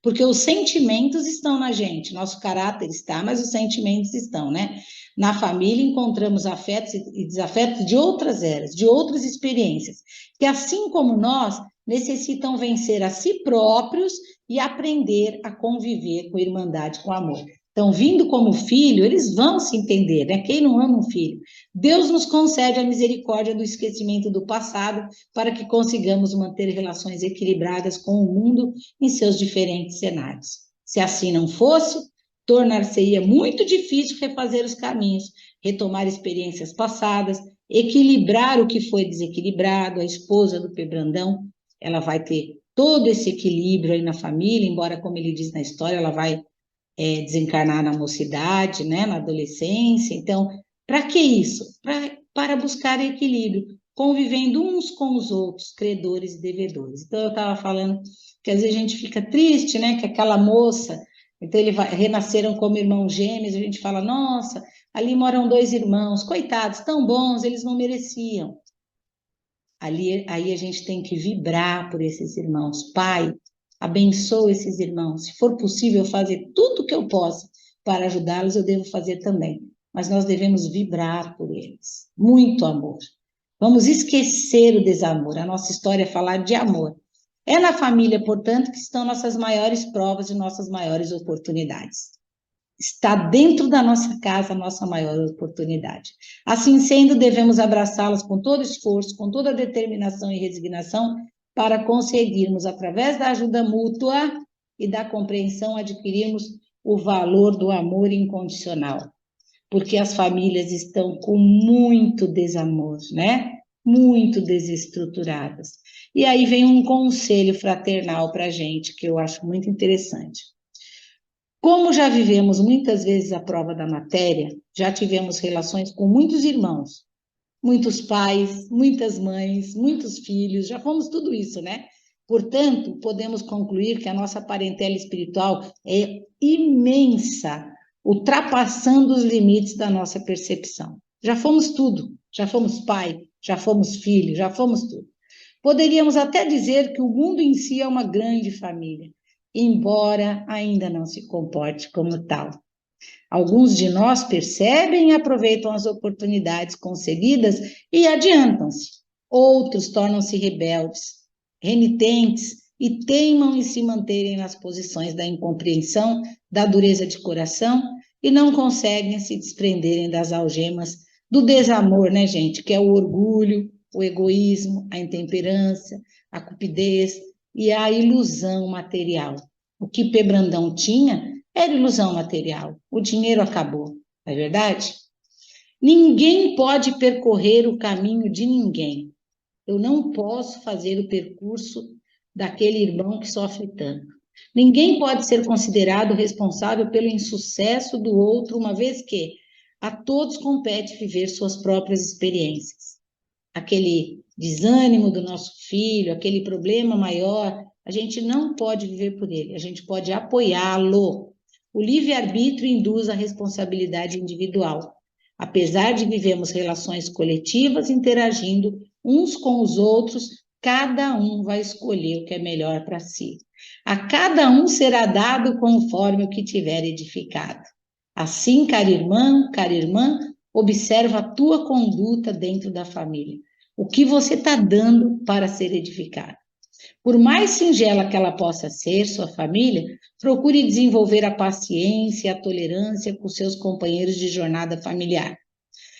porque os sentimentos estão na gente, nosso caráter está, mas os sentimentos estão, né? Na família encontramos afetos e desafetos de outras eras, de outras experiências, que assim como nós, necessitam vencer a si próprios e aprender a conviver com irmandade, com amor. Então, vindo como filho, eles vão se entender, né? Quem não ama um filho? Deus nos concede a misericórdia do esquecimento do passado para que consigamos manter relações equilibradas com o mundo em seus diferentes cenários. Se assim não fosse, tornar-se-ia muito difícil refazer os caminhos, retomar experiências passadas, equilibrar o que foi desequilibrado. A esposa do Pebrandão, ela vai ter todo esse equilíbrio aí na família, embora, como ele diz na história, ela vai desencarnar na mocidade, né, na adolescência. Então, para que isso? Para buscar equilíbrio, convivendo uns com os outros, credores e devedores. Então, eu estava falando que às vezes a gente fica triste, né, que aquela moça, então renasceram como irmãos gêmeos, a gente fala, nossa, ali moram dois irmãos, coitados, tão bons, eles não mereciam. Aí a gente tem que vibrar por esses irmãos. Pai, abençoa esses irmãos. Se for possível fazer tudo o que eu possa para ajudá-los, eu devo fazer também. Mas nós devemos vibrar por eles. Muito amor. Vamos esquecer o desamor. A nossa história é falar de amor. É na família, portanto, que estão nossas maiores provas e nossas maiores oportunidades. Está dentro da nossa casa a nossa maior oportunidade. Assim sendo, devemos abraçá-las com todo esforço, com toda determinação e resignação, para conseguirmos, através da ajuda mútua e da compreensão, adquirirmos o valor do amor incondicional. Porque as famílias estão com muito desamor, né? Muito desestruturadas. E aí vem um conselho fraternal para a gente, que eu acho muito interessante. Como já vivemos muitas vezes a prova da matéria, já tivemos relações com muitos irmãos, muitos pais, muitas mães, muitos filhos, já fomos tudo isso, né? Portanto, podemos concluir que a nossa parentela espiritual é imensa, ultrapassando os limites da nossa percepção. Já fomos tudo, já fomos pai, já fomos filho, já fomos tudo. Poderíamos até dizer que o mundo em si é uma grande família, embora ainda não se comporte como tal. Alguns de nós percebem e aproveitam as oportunidades conseguidas e adiantam-se. Outros tornam-se rebeldes, renitentes e teimam em se manterem nas posições da incompreensão, da dureza de coração e não conseguem se desprenderem das algemas do desamor, né, gente? Que é o orgulho, o egoísmo, a intemperança, a cupidez e a ilusão material. O que Pebrandão tinha era ilusão material. O dinheiro acabou, não é verdade? Ninguém pode percorrer o caminho de ninguém. Eu não posso fazer o percurso daquele irmão que sofre tanto. Ninguém pode ser considerado responsável pelo insucesso do outro, uma vez que a todos compete viver suas próprias experiências. Aquele desânimo do nosso filho, aquele problema maior, a gente não pode viver por ele, a gente pode apoiá-lo. O livre-arbítrio induz a responsabilidade individual. Apesar de vivermos relações coletivas, interagindo uns com os outros, cada um vai escolher o que é melhor para si. A cada um será dado conforme o que tiver edificado. Assim, cara irmã, observa a tua conduta dentro da família. O que você está dando para ser edificado. Por mais singela que ela possa ser, sua família, procure desenvolver a paciência e a tolerância com seus companheiros de jornada familiar.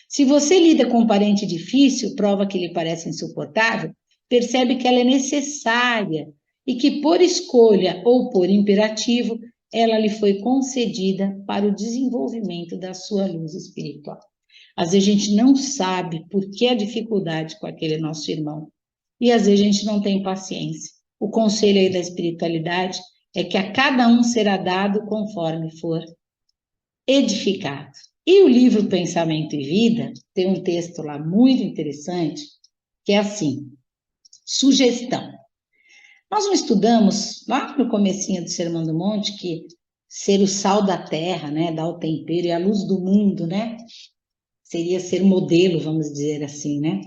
Se você lida com um parente difícil, prova que lhe parece insuportável, percebe que ela é necessária e que por escolha ou por imperativo, ela lhe foi concedida para o desenvolvimento da sua luz espiritual. Às vezes a gente não sabe por que a dificuldade com aquele nosso irmão. e às vezes a gente não tem paciência. O conselho aí da espiritualidade é que a cada um será dado conforme for edificado. E o livro Pensamento e Vida tem um texto lá muito interessante, que é assim, sugestão. Nós não estudamos lá no comecinho do Sermão do Monte que ser o sal da terra, né, dar o tempero e a luz do mundo, né, seria ser modelo, vamos dizer assim, né?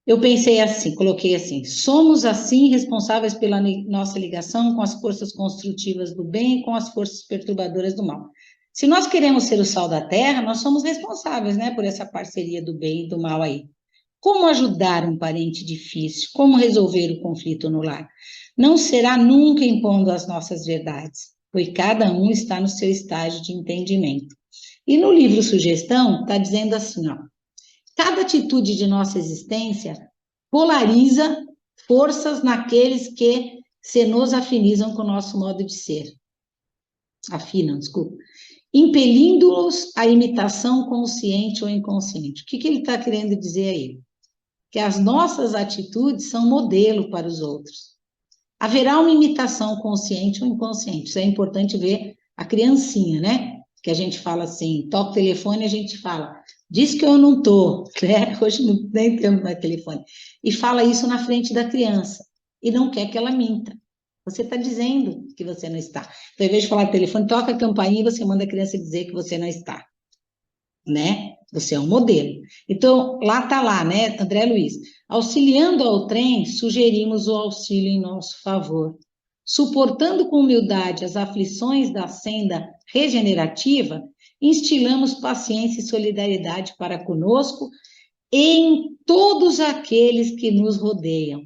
Eu pensei assim, coloquei assim, somos assim responsáveis pela nossa ligação com as forças construtivas do bem e com as forças perturbadoras do mal. Se nós queremos ser o sal da terra, nós somos responsáveis, né, por essa parceria do bem e do mal aí. Como ajudar um parente difícil? Como resolver o conflito no lar? Não será nunca impondo as nossas verdades, pois cada um está no seu estágio de entendimento. E no livro Sugestão, está dizendo assim, ó, cada atitude de nossa existência polariza forças naqueles que se nos afinizam com o nosso modo de ser. Afinam, desculpa. Impelindo-os à imitação consciente ou inconsciente. O que ele está querendo dizer aí? Que as nossas atitudes são modelo para os outros. Haverá uma imitação consciente ou inconsciente. Isso é importante ver a criancinha, né? Que a gente fala assim, toca o telefone, a gente fala, diz que eu não tô, né? Hoje nem temos mais telefone. E fala isso na frente da criança. E não quer que ela minta. Você está dizendo que você não está. Então, ao invés de falar no telefone, toca a campainha e você manda a criança dizer que você não está. Né? Você é um modelo. Então, lá está lá, né, André Luiz? Auxiliando ao trem, sugerimos o auxílio em nosso favor. Suportando com humildade as aflições da senda regenerativa, instilamos paciência e solidariedade para conosco e em todos aqueles que nos rodeiam.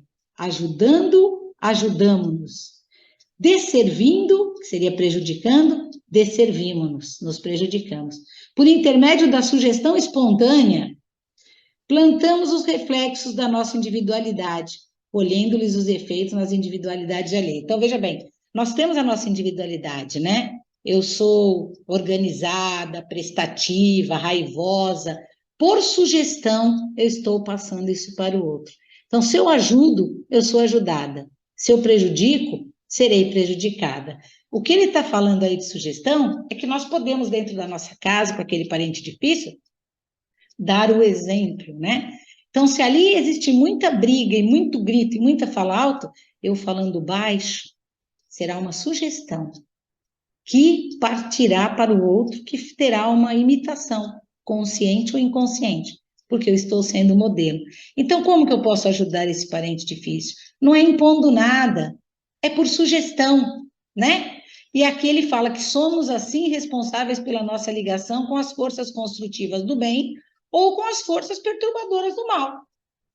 Ajudamos-nos. Desservindo, que seria prejudicando, desservimos-nos, nos prejudicamos. Por intermédio da sugestão espontânea, plantamos os reflexos da nossa individualidade, colhendo-lhes os efeitos nas individualidades alheias. Então, veja bem, nós temos a nossa individualidade, né? Eu sou organizada, prestativa, raivosa. Por sugestão, eu estou passando isso para o outro. Então, se eu ajudo, eu sou ajudada. Se eu prejudico, serei prejudicada. O que ele está falando aí de sugestão é que nós podemos, dentro da nossa casa, com aquele parente difícil, dar o exemplo, né? Então, se ali existe muita briga e muito grito e muita fala alto, eu falando baixo, será uma sugestão que partirá para o outro, que terá uma imitação, consciente ou inconsciente, porque eu estou sendo modelo. Então, como que eu posso ajudar esse parente difícil? Não é impondo nada, é por sugestão, né? E aqui ele fala que somos, assim, responsáveis pela nossa ligação com as forças construtivas do bem ou com as forças perturbadoras do mal.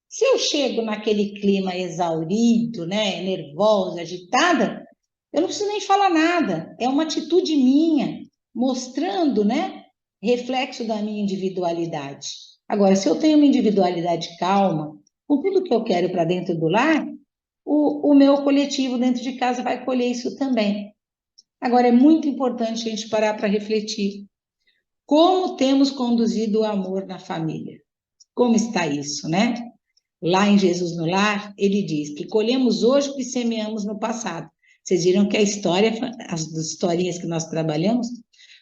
Se eu chego naquele clima exaurido, né, nervosa, agitada, eu não preciso nem falar nada, é uma atitude minha, mostrando, né, reflexo da minha individualidade. Agora, se eu tenho uma individualidade calma, com tudo que eu quero para dentro do lar, o meu coletivo dentro de casa vai colher isso também. Agora, é muito importante a gente parar para refletir. Como temos conduzido o amor na família? Como está isso, né? Lá em Jesus no Lar, ele diz que colhemos hoje o que semeamos no passado. Vocês viram que a história, as historinhas que nós trabalhamos,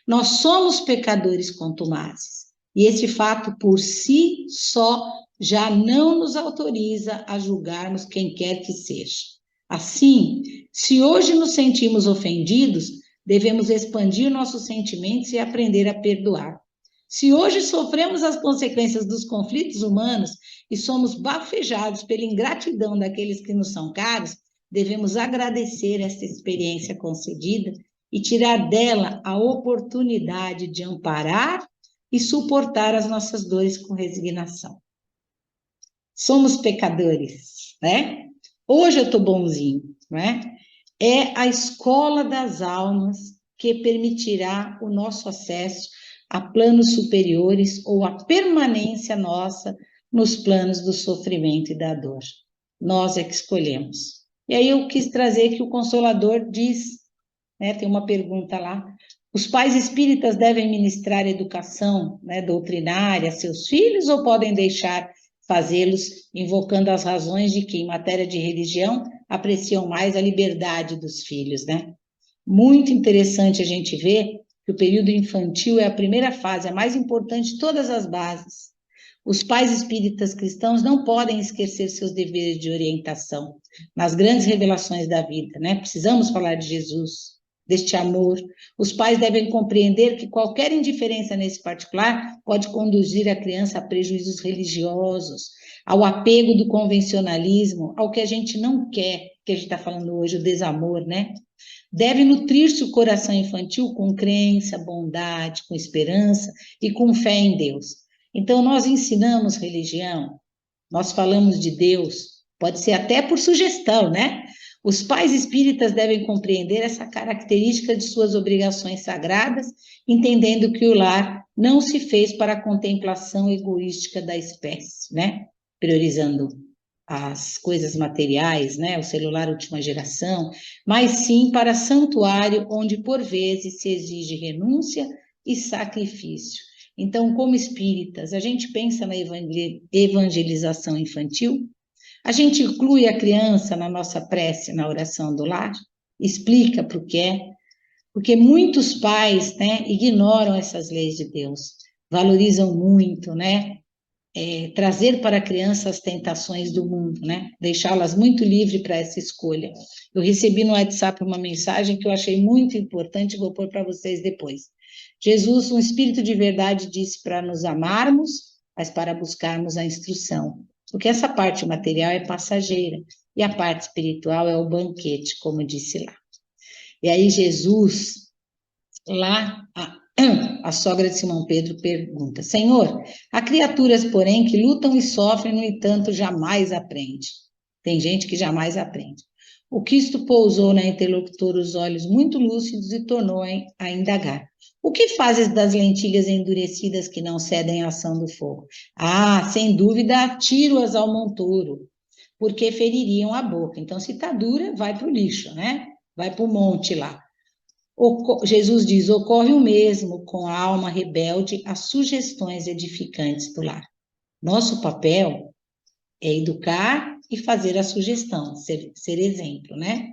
nós somos pecadores contumazes. E esse fato por si só já não nos autoriza a julgarmos quem quer que seja. Assim, se hoje nos sentimos ofendidos, devemos expandir nossos sentimentos e aprender a perdoar. Se hoje sofremos as consequências dos conflitos humanos e somos bafejados pela ingratidão daqueles que nos são caros, devemos agradecer esta experiência concedida e tirar dela a oportunidade de amparar e suportar as nossas dores com resignação. Somos pecadores, né? Hoje eu estou bonzinho, né? É a escola das almas que permitirá o nosso acesso a planos superiores ou a permanência nossa nos planos do sofrimento e da dor. Nós é que escolhemos. E aí eu quis trazer que o Consolador diz, né, tem uma pergunta lá, os pais espíritas devem ministrar educação, né, doutrinária a seus filhos ou podem deixar fazê-los invocando as razões de que, em matéria de religião, apreciam mais a liberdade dos filhos, né? Muito interessante a gente ver que o período infantil é a primeira fase, a mais importante de todas as bases. Os pais espíritas cristãos não podem esquecer seus deveres de orientação nas grandes revelações da vida, né? Precisamos falar de Jesus, deste amor. Os pais devem compreender que qualquer indiferença nesse particular pode conduzir a criança a prejuízos religiosos, ao apego do convencionalismo, ao que a gente não quer, que a gente está falando hoje, o desamor, né? Deve nutrir-se o coração infantil com crença, bondade, com esperança e com fé em Deus. Então, nós ensinamos religião, nós falamos de Deus, pode ser até por sugestão, né? Os pais espíritas devem compreender essa característica de suas obrigações sagradas, entendendo que o lar não se fez para a contemplação egoística da espécie, né? Priorizando as coisas materiais, né? O celular última geração, mas sim para santuário onde por vezes se exige renúncia e sacrifício. Então, como espíritas, a gente pensa na evangelização infantil, a gente inclui a criança na nossa prece, na oração do lar, explica por quê, porque muitos pais, né, ignoram essas leis de Deus, valorizam muito, né, trazer para a criança as tentações do mundo, né, deixá-las muito livres para essa escolha. Eu recebi no WhatsApp uma mensagem que eu achei muito importante, vou pôr para vocês depois. Jesus, um espírito de verdade, disse para nos amarmos, mas para buscarmos a instrução. Porque essa parte material é passageira e a parte espiritual é o banquete, como disse lá. E aí Jesus, lá, a sogra de Simão Pedro pergunta: Senhor, há criaturas, porém, que lutam e sofrem, no entanto, jamais aprende. Tem gente que jamais aprende. O Cristo pousou na interlocutora os olhos muito lúcidos e tornou a indagar. O que fazes das lentilhas endurecidas que não cedem à ação do fogo? Ah, sem dúvida, atiro-as ao montouro, porque feririam a boca. Então, se está dura, vai para o lixo, né? Vai para o monte lá. Jesus diz, ocorre o mesmo com a alma rebelde às sugestões edificantes do lar. Nosso papel é educar e fazer a sugestão, ser exemplo, né?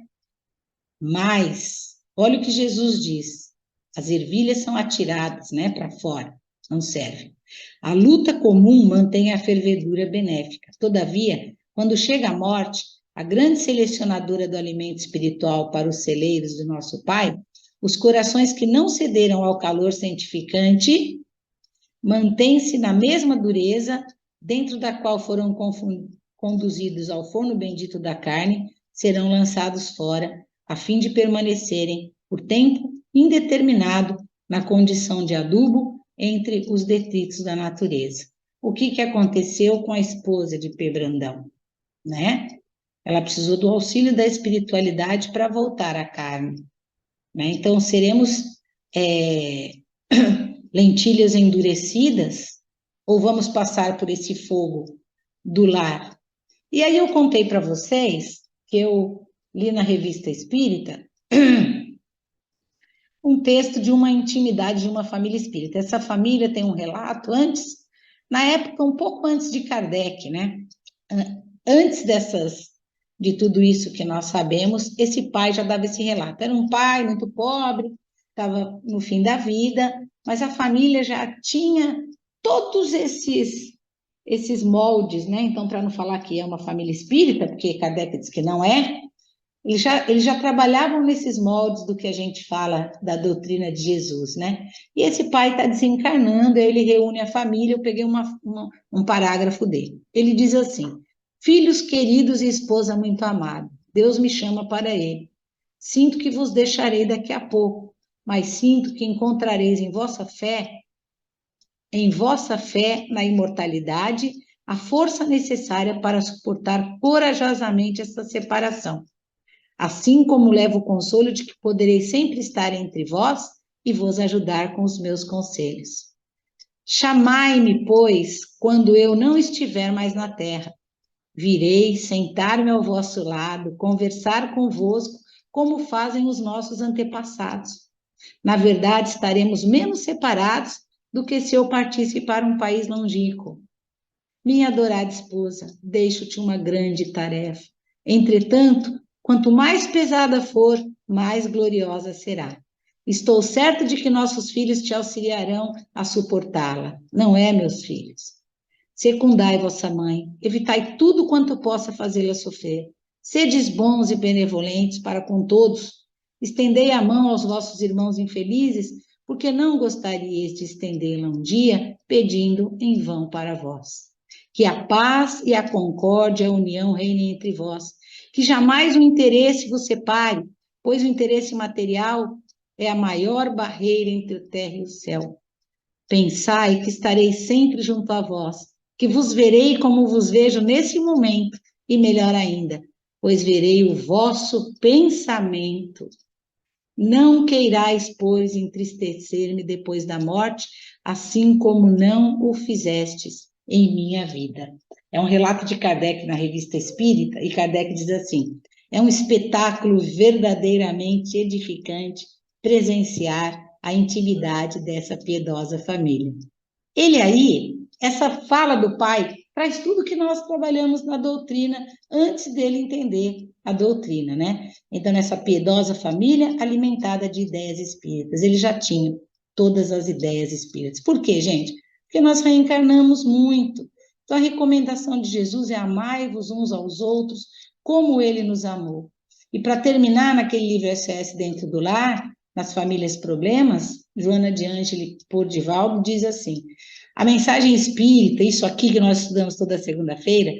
Mas, olha o que Jesus diz, as ervilhas são atiradas, né, para fora, não servem. A luta comum mantém a fervedura benéfica. Todavia, quando chega a morte, a grande selecionadora do alimento espiritual para os celeiros do nosso Pai, os corações que não cederam ao calor santificante mantêm-se na mesma dureza, dentro da qual foram conduzidos ao forno bendito da carne, serão lançados fora, a fim de permanecerem por tempo indeterminado na condição de adubo entre os detritos da natureza. O que aconteceu com a esposa de P. Brandão, né? Ela precisou do auxílio da espiritualidade para voltar à carne, né? Então, seremos lentilhas endurecidas ou vamos passar por esse fogo do lar? E aí eu contei para vocês que eu li na Revista Espírita um texto de uma intimidade de uma família espírita. Essa família tem um relato antes, na época, um pouco antes de Kardec, né? Antes de tudo isso que nós sabemos, esse pai já dava esse relato. Era um pai muito pobre, estava no fim da vida, mas a família já tinha todos esses moldes, né? Então, para não falar que é uma família espírita, porque Kardec diz que não é, eles já trabalhavam nesses moldes do que a gente fala da doutrina de Jesus, né? E esse pai está desencarnando, aí ele reúne a família, eu peguei um parágrafo dele. Ele diz assim: filhos queridos e esposa muito amada, Deus me chama para ele. Sinto que vos deixarei daqui a pouco, mas sinto que encontrareis em vossa fé, na imortalidade, a força necessária para suportar corajosamente essa separação. Assim como levo o consolo de que poderei sempre estar entre vós e vos ajudar com os meus conselhos. Chamai-me, pois, quando eu não estiver mais na terra. Virei, sentar-me ao vosso lado, conversar convosco, como fazem os nossos antepassados. Na verdade, estaremos menos separados do que se eu partisse para um país longínquo. Minha adorada esposa, deixo-te uma grande tarefa. Entretanto, quanto mais pesada for, mais gloriosa será. Estou certo de que nossos filhos te auxiliarão a suportá-la, não é, meus filhos? Secundai vossa mãe, evitai tudo quanto possa fazê-la sofrer. Sedes bons e benevolentes para com todos. Estendei a mão aos vossos irmãos infelizes, porque não gostaríeis de estendê-la um dia, pedindo em vão para vós. Que a paz e a concórdia, a união reinem entre vós. Que jamais o interesse vos separe, pois o interesse material é a maior barreira entre a terra e o céu. Pensai que estarei sempre junto a vós, que vos verei como vos vejo nesse momento, e melhor ainda, pois verei o vosso pensamento. Não queirais, pois, entristecer-me depois da morte, assim como não o fizestes em minha vida. É um relato de Kardec na Revista Espírita, e Kardec diz assim: é um espetáculo verdadeiramente edificante presenciar a intimidade dessa piedosa família. Ele aí, essa fala do pai, traz tudo que nós trabalhamos na doutrina antes dele entender a doutrina, né? Então, nessa piedosa família alimentada de ideias espíritas, ele já tinha todas as ideias espíritas. Por quê, gente? Porque nós reencarnamos muito. Então, a recomendação de Jesus é amai-vos uns aos outros como ele nos amou. E para terminar, naquele livro SOS Dentro do Lar, nas famílias problemas, Joana de Ângeli Pordivaldo diz assim: a mensagem espírita, isso aqui que nós estudamos toda segunda-feira,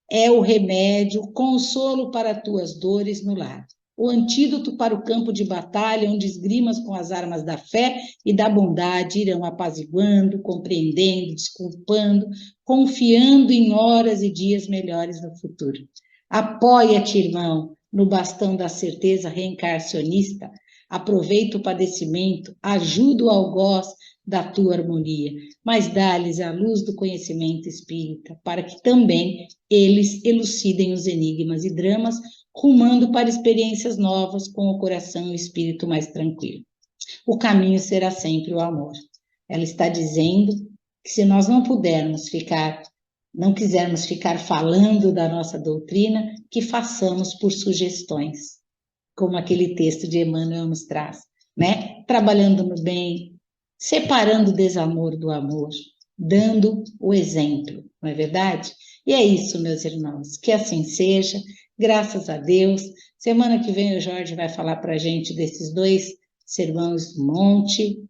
é o remédio, o consolo para tuas dores no lar. O antídoto para o campo de batalha, onde esgrimas com as armas da fé e da bondade irão apaziguando, compreendendo, desculpando, confiando em horas e dias melhores no futuro. Apoia-te, irmão, no bastão da certeza reencarnacionista. Aproveita o padecimento, ajuda o algoz da tua harmonia, mas dá-lhes a luz do conhecimento espírita, para que também eles elucidem os enigmas e dramas, rumando para experiências novas com o coração e o espírito mais tranquilo. O caminho será sempre o amor. Ela está dizendo que se nós não quisermos ficar falando da nossa doutrina, que façamos por sugestões, como aquele texto de Emmanuel nos traz, né? Trabalhando no bem, separando o desamor do amor, dando o exemplo, não é verdade? E é isso, meus irmãos, que assim seja, graças a Deus. Semana que vem o Jorge vai falar para a gente desses 2 sermões do monte,